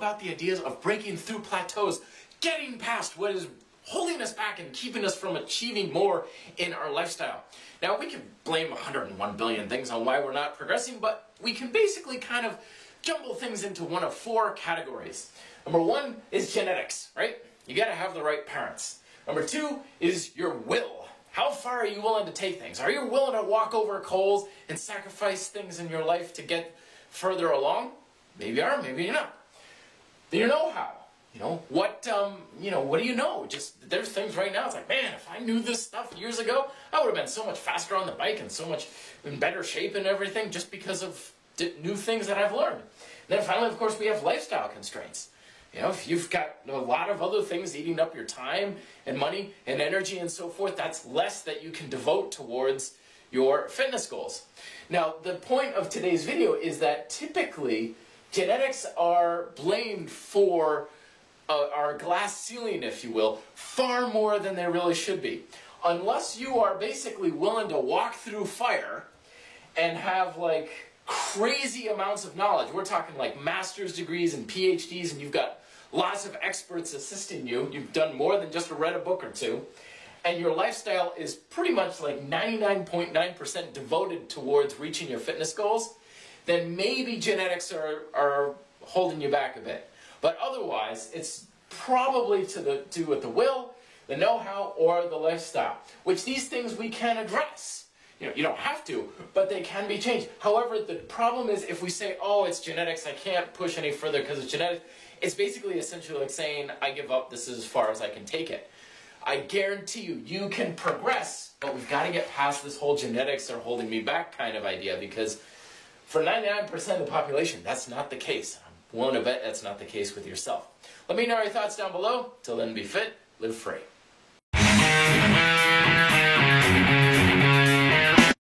about the ideas of breaking through plateaus, getting past what is holding us back and keeping us from achieving more in our lifestyle. Now, we can blame 101 billion things on why we're not progressing, but we can basically kind of jumble things into one of four categories. Number one is genetics, right? You gotta have the right parents. Number two is your will. How far are you willing to take things? Are you willing to walk over coals and sacrifice things in your life to get further along? Maybe you are, maybe you're not. Then your know-how. What do you know? Just, there's things right now, it's like, man, if I knew this stuff years ago, I would have been so much faster on the bike and so much in better shape and everything just because of new things that I've learned. And then finally, of course, we have lifestyle constraints. If you've got a lot of other things eating up your time and money and energy and so forth, that's less that you can devote towards your fitness goals. Now, the point of today's video is that typically genetics are blamed for our glass ceiling, if you will, far more than they really should be. Unless you are basically willing to walk through fire and have like crazy amounts of knowledge. We're talking like master's degrees and PhDs, and you've got lots of experts assisting you. You've done more than just read a book or two. And your lifestyle is pretty much like 99.9% devoted towards reaching your fitness goals, then maybe genetics are holding you back a bit. But otherwise, it's probably to do with the will, the know-how, or the lifestyle, which these things we can address. You don't have to, but they can be changed. However, the problem is if we say, oh, it's genetics, I can't push any further because it's genetics, it's basically essentially like saying, I give up, this is as far as I can take it. I guarantee you, you can progress, but we've got to get past this whole genetics are holding me back kind of idea, because for 99% of the population, that's not the case. I'm willing to bet that's not the case with yourself. Let me know your thoughts down below. Till then, be fit, live free.